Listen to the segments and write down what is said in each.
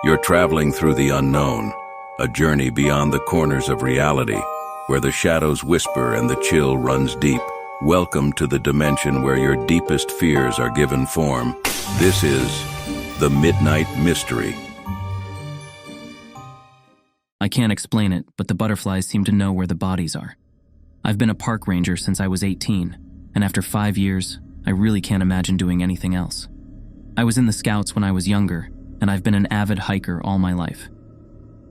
You're traveling through the unknown, a journey beyond the corners of reality, where the shadows whisper and the chill runs deep. Welcome to the dimension where your deepest fears are given form. This is the Midnight Mystery. I can't explain it, but the butterflies seem to know where the bodies are. I've been a park ranger since I was 18, and after 5 years, I really can't imagine doing anything else. I was in the Scouts when I was younger, and I've been an avid hiker all my life.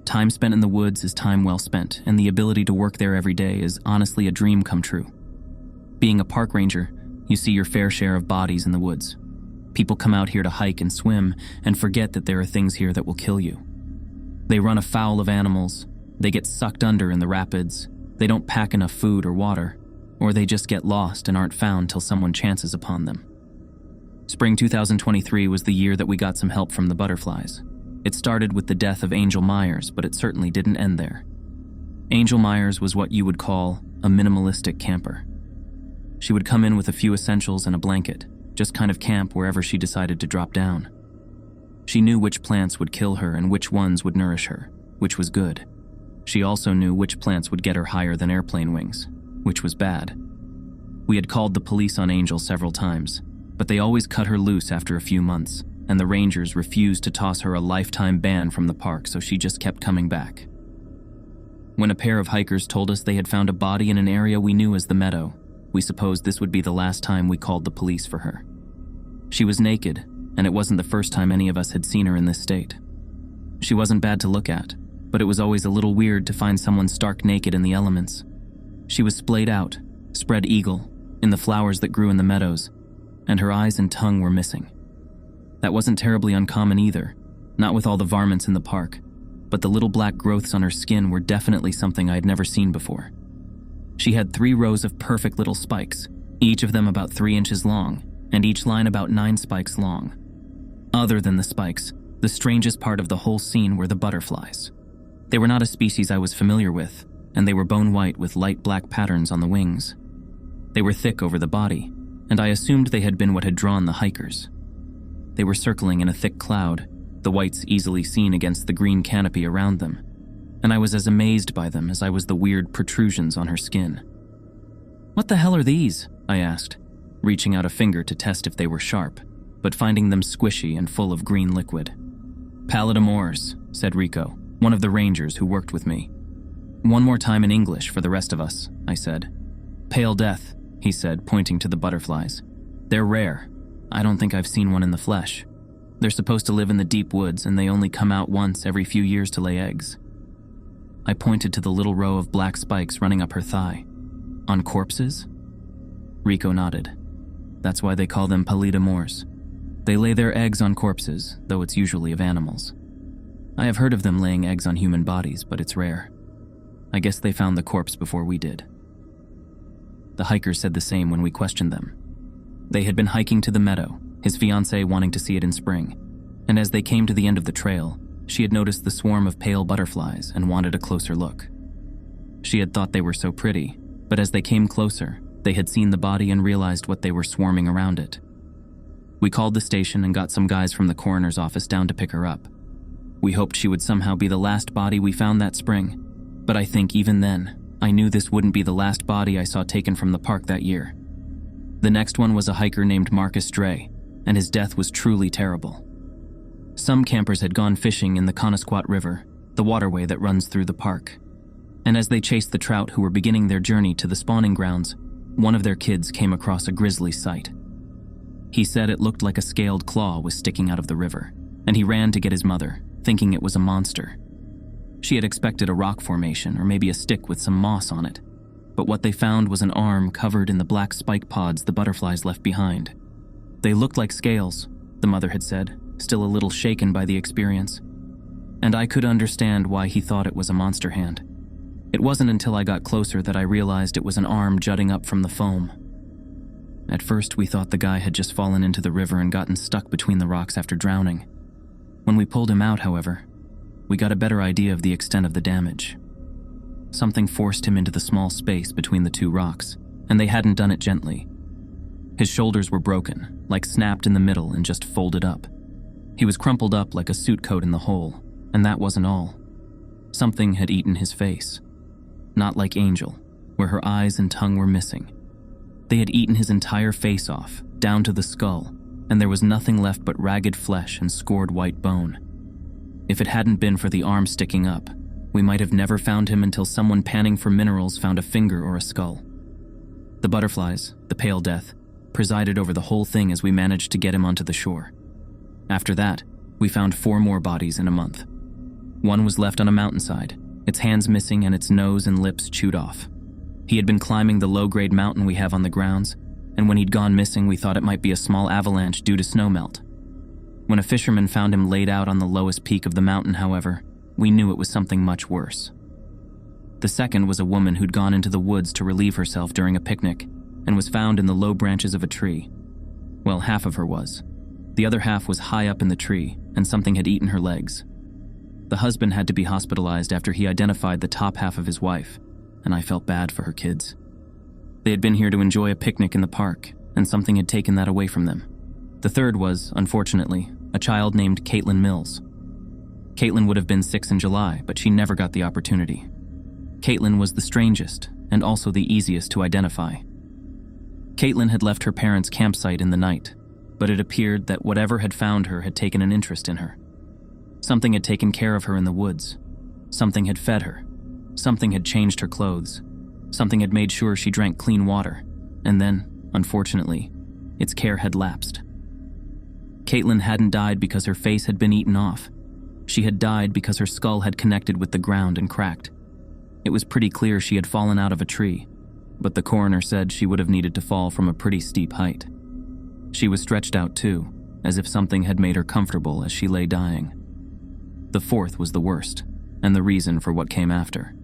Time spent in the woods is time well spent, and the ability to work there every day is honestly a dream come true. Being a park ranger, you see your fair share of bodies in the woods. People come out here to hike and swim and forget that there are things here that will kill you. They run afoul of animals, they get sucked under in the rapids, they don't pack enough food or water, or they just get lost and aren't found till someone chances upon them. Spring 2023 was the year that we got some help from the butterflies. It started with the death of Angel Myers, but it certainly didn't end there. Angel Myers was what you would call a minimalistic camper. She would come in with a few essentials and a blanket, just kind of camp wherever she decided to drop down. She knew which plants would kill her and which ones would nourish her, which was good. She also knew which plants would get her higher than airplane wings, which was bad. We had called the police on Angel several times, but they always cut her loose after a few months, and the rangers refused to toss her a lifetime ban from the park, so she just kept coming back. When a pair of hikers told us they had found a body in an area we knew as the Meadow, we supposed this would be the last time we called the police for her. She was naked, and it wasn't the first time any of us had seen her in this state. She wasn't bad to look at, but it was always a little weird to find someone stark naked in the elements. She was splayed out, spread eagle, in the flowers that grew in the meadows, and her eyes and tongue were missing. That wasn't terribly uncommon either, not with all the varmints in the park, but the little black growths on her skin were definitely something I had never seen before. She had 3 rows of perfect little spikes, each of them about 3 inches long, and each line about 9 spikes long. Other than the spikes, the strangest part of the whole scene were the butterflies. They were not a species I was familiar with, and they were bone white with light black patterns on the wings. They were thick over the body, and I assumed they had been what had drawn the hikers. They were circling in a thick cloud, the whites easily seen against the green canopy around them, and I was as amazed by them as I was the weird protrusions on her skin. "What the hell are these?" I asked, reaching out a finger to test if they were sharp, but finding them squishy and full of green liquid. "Pallidomores," said Rico, one of the rangers who worked with me. "One more time in English for the rest of us," I said. "Pale death," he said, pointing to the butterflies. "They're rare. I don't think I've seen one in the flesh. They're supposed to live in the deep woods, and they only come out once every few years to lay eggs." I pointed to the little row of black spikes running up her thigh. "On corpses?" Rico nodded. "That's why they call them pallidomores. They lay their eggs on corpses, though it's usually of animals. I have heard of them laying eggs on human bodies, but it's rare. I guess they found the corpse before we did." The hikers said the same when we questioned them. They had been hiking to the Meadow, his fiancée wanting to see it in spring, and as they came to the end of the trail, she had noticed the swarm of pale butterflies and wanted a closer look. She had thought they were so pretty, but as they came closer, they had seen the body and realized what they were swarming around it. We called the station and got some guys from the coroner's office down to pick her up. We hoped she would somehow be the last body we found that spring, but I think even then, I knew this wouldn't be the last body I saw taken from the park that year. The next one was a hiker named Marcus Dre, and his death was truly terrible. Some campers had gone fishing in the Conasquat River, the waterway that runs through the park. And as they chased the trout who were beginning their journey to the spawning grounds, one of their kids came across a grisly sight. He said it looked like a scaled claw was sticking out of the river, and he ran to get his mother, thinking it was a monster. She had expected a rock formation or maybe a stick with some moss on it, but what they found was an arm covered in the black spike pods the butterflies left behind. They looked like scales, the mother had said, still a little shaken by the experience. And I could understand why he thought it was a monster hand. It wasn't until I got closer that I realized it was an arm jutting up from the foam. At first, we thought the guy had just fallen into the river and gotten stuck between the rocks after drowning. When we pulled him out, however, we got a better idea of the extent of the damage. Something forced him into the small space between the 2 rocks, and they hadn't done it gently. His shoulders were broken, like snapped in the middle and just folded up. He was crumpled up like a suit coat in the hole, And that wasn't all. Something had eaten his face. Not like Angel, where her eyes and tongue were missing. They had eaten his entire face off, down to the skull, and there was nothing left but ragged flesh and scored white bone. If it hadn't been for the arm sticking up, we might have never found him until someone panning for minerals found a finger or a skull. The butterflies, the pale death, presided over the whole thing as we managed to get him onto the shore. After that, we found 4 more bodies in a month. One was left on a mountainside, its hands missing and its nose and lips chewed off. He had been climbing the low-grade mountain we have on the grounds, and when he'd gone missing, we thought it might be a small avalanche due to snowmelt. When a fisherman found him laid out on the lowest peak of the mountain, however, we knew it was something much worse. The second was a woman who'd gone into the woods to relieve herself during a picnic and was found in the low branches of a tree. Well, half of her was. The other half was high up in the tree, and something had eaten her legs. The husband had to be hospitalized after he identified the top half of his wife, and I felt bad for her kids. They had been here to enjoy a picnic in the park, and something had taken that away from them. The third was, unfortunately, a child named Caitlin Mills. Caitlin would have been 6 in July, but she never got the opportunity. Caitlin was the strangest, and also the easiest to identify. Caitlin had left her parents' campsite in the night, but it appeared that whatever had found her had taken an interest in her. Something had taken care of her in the woods. Something had fed her. Something had changed her clothes. Something had made sure she drank clean water. And then, unfortunately, its care had lapsed. Caitlin hadn't died because her face had been eaten off. She had died because her skull had connected with the ground and cracked. It was pretty clear she had fallen out of a tree, but the coroner said she would have needed to fall from a pretty steep height. She was stretched out too, as if something had made her comfortable as she lay dying. The fourth was the worst, and the reason for what came after.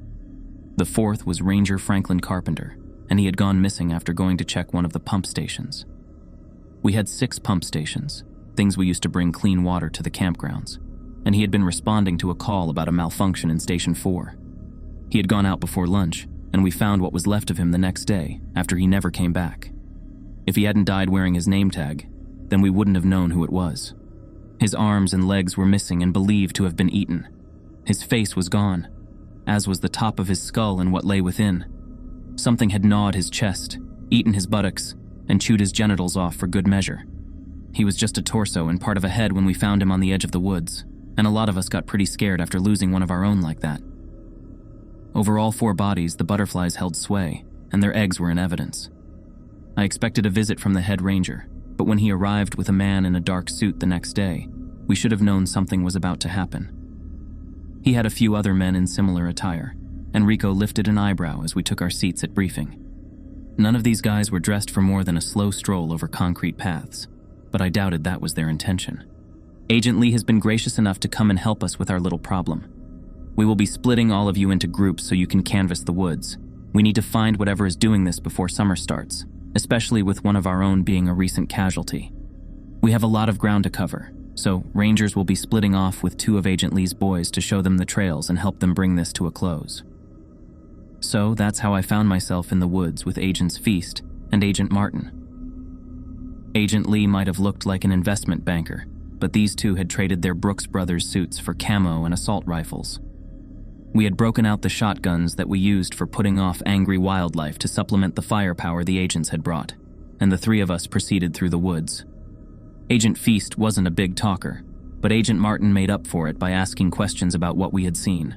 The fourth was Ranger Franklin Carpenter, and he had gone missing after going to check one of the pump stations. We had 6 pump stations, things we used to bring clean water to the campgrounds, and he had been responding to a call about a malfunction in Station 4. He had gone out before lunch, and we found what was left of him the next day after he never came back. If he hadn't died wearing his name tag, then we wouldn't have known who it was. His arms and legs were missing and believed to have been eaten. His face was gone, as was the top of his skull and what lay within. Something had gnawed his chest, eaten his buttocks, and chewed his genitals off for good measure. He was just a torso and part of a head when we found him on the edge of the woods, and a lot of us got pretty scared after losing one of our own like that. Over all 4 bodies, the butterflies held sway, and their eggs were in evidence. I expected a visit from the head ranger, but when he arrived with a man in a dark suit the next day, we should have known something was about to happen. He had a few other men in similar attire, and Rico lifted an eyebrow as we took our seats at briefing. None of these guys were dressed for more than a slow stroll over concrete paths, but I doubted that was their intention. Agent Lee has been gracious enough to come and help us with our little problem. We will be splitting all of you into groups so you can canvass the woods. We need to find whatever is doing this before summer starts, especially with one of our own being a recent casualty. We have a lot of ground to cover, so rangers will be splitting off with 2 of Agent Lee's boys to show them the trails and help them bring this to a close. So that's how I found myself in the woods with Agents Feast and Agent Martin. Agent Lee might have looked like an investment banker, but these 2 had traded their Brooks Brothers suits for camo and assault rifles. We had broken out the shotguns that we used for putting off angry wildlife to supplement the firepower the agents had brought, and the 3 of us proceeded through the woods. Agent Feast wasn't a big talker, but Agent Martin made up for it by asking questions about what we had seen.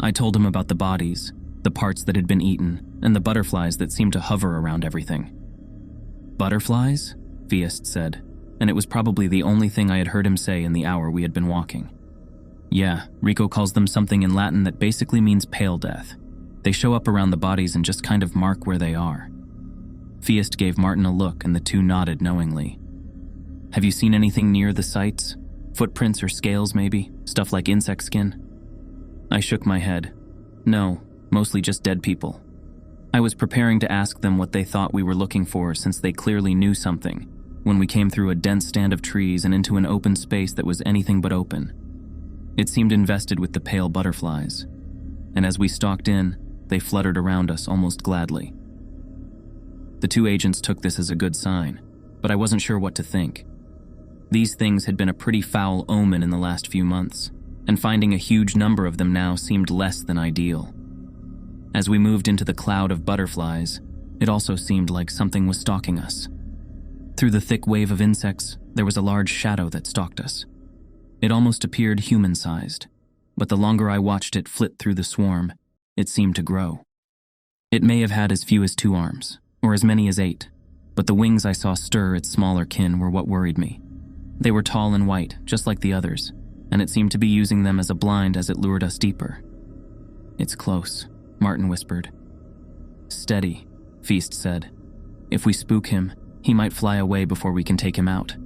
I told him about the bodies, the parts that had been eaten, and the butterflies that seemed to hover around everything. Butterflies? Feast said, and it was probably the only thing I had heard him say in the hour we had been walking. Yeah, Rico calls them something in Latin that basically means pale death. They show up around the bodies and just kind of mark where they are. Feast gave Martin a look and the 2 nodded knowingly. Have you seen anything near the sites? Footprints or scales maybe? Stuff like insect skin? I shook my head. No, mostly just dead people. I was preparing to ask them what they thought we were looking for since they clearly knew something, when we came through a dense stand of trees and into an open space that was anything but open. It seemed invested with the pale butterflies, and as we stalked in, they fluttered around us almost gladly. The 2 agents took this as a good sign, but I wasn't sure what to think. These things had been a pretty foul omen in the last few months, and finding a huge number of them now seemed less than ideal. As we moved into the cloud of butterflies, it also seemed like something was stalking us. Through the thick wave of insects, there was a large shadow that stalked us. It almost appeared human-sized, but the longer I watched it flit through the swarm, it seemed to grow. It may have had as few as 2 arms, or as many as 8, but the wings I saw stir its smaller kin were what worried me. They were tall and white, just like the others, and it seemed to be using them as a blind as it lured us deeper. "It's close," Martin whispered. "Steady," Feast said. "If we spook him, he might fly away before we can take him out."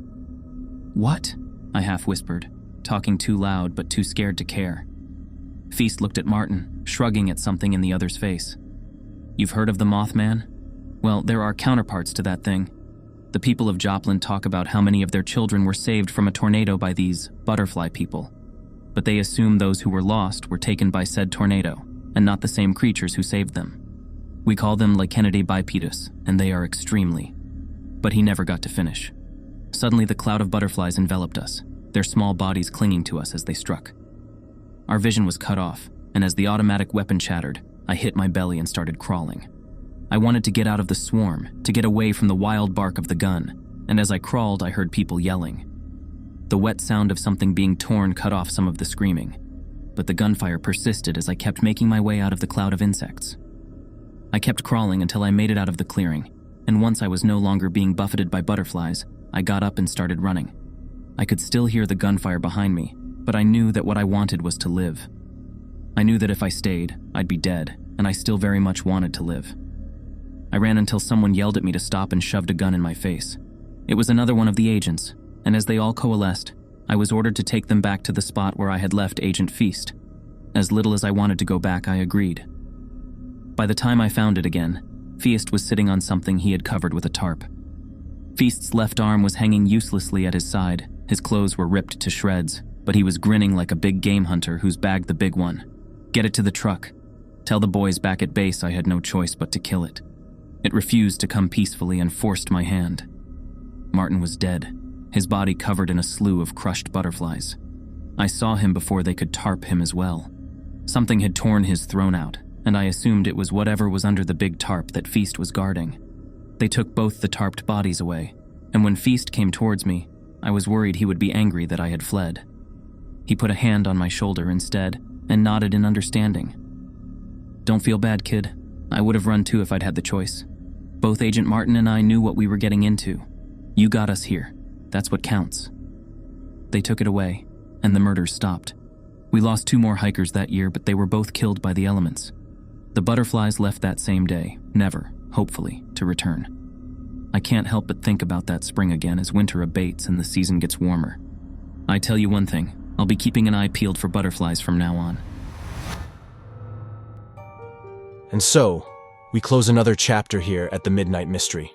"What?" I half whispered, talking too loud but too scared to care. Feast looked at Martin, shrugging at something in the other's face. "You've heard of the Mothman? Well, there are counterparts to that thing. The people of Joplin talk about how many of their children were saved from a tornado by these butterfly people, but they assume those who were lost were taken by said tornado, and not the same creatures who saved them. We call them Lycaenidae bipedus, and they are extremely..." But he never got to finish. Suddenly the cloud of butterflies enveloped us, their small bodies clinging to us as they struck. Our vision was cut off, and as the automatic weapon chattered, I hit my belly and started crawling. I wanted to get out of the swarm, to get away from the wild bark of the gun, and as I crawled, I heard people yelling. The wet sound of something being torn cut off some of the screaming, but the gunfire persisted as I kept making my way out of the cloud of insects. I kept crawling until I made it out of the clearing, and once I was no longer being buffeted by butterflies, I got up and started running. I could still hear the gunfire behind me, but I knew that what I wanted was to live. I knew that if I stayed, I'd be dead, and I still very much wanted to live. I ran until someone yelled at me to stop and shoved a gun in my face. It was another one of the agents, and as they all coalesced, I was ordered to take them back to the spot where I had left Agent Feast. As little as I wanted to go back, I agreed. By the time I found it again, Feast was sitting on something he had covered with a tarp. Feast's left arm was hanging uselessly at his side, his clothes were ripped to shreds, but he was grinning like a big game hunter who's bagged the big one. "Get it to the truck. Tell the boys back at base I had no choice but to kill it." It refused to come peacefully and forced my hand. Martin was dead, his body covered in a slew of crushed butterflies. I saw him before they could tarp him as well. Something had torn his throat out, and I assumed it was whatever was under the big tarp that Feast was guarding. They took both the tarped bodies away, and when Feast came towards me, I was worried he would be angry that I had fled. He put a hand on my shoulder instead and nodded in understanding. "Don't feel bad, kid. I would have run too if I'd had the choice. Both Agent Martin and I knew what we were getting into. You got us here. That's what counts." They took it away, and the murders stopped. We lost 2 more hikers that year, but they were both killed by the elements. The butterflies left that same day, never, hopefully, to return. I can't help but think about that spring again as winter abates and the season gets warmer. I tell you one thing, I'll be keeping an eye peeled for butterflies from now on. And so, we close another chapter here at the Midnight Mystery.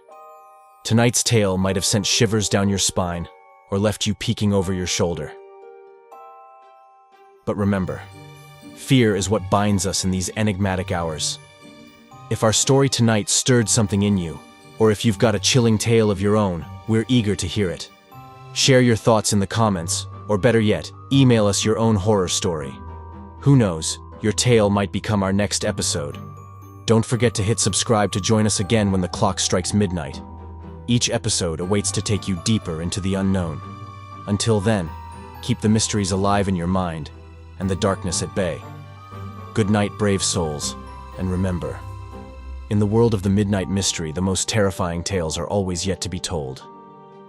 Tonight's tale might have sent shivers down your spine or left you peeking over your shoulder. But remember, fear is what binds us in these enigmatic hours. If our story tonight stirred something in you, or if you've got a chilling tale of your own, we're eager to hear it. Share your thoughts in the comments, or better yet, email us your own horror story. Who knows, your tale might become our next episode. Don't forget to hit subscribe to join us again when the clock strikes midnight. Each episode awaits to take you deeper into the unknown. Until then, keep the mysteries alive in your mind and the darkness at bay. Good night, brave souls, and remember, in the world of the Midnight Mystery, the most terrifying tales are always yet to be told.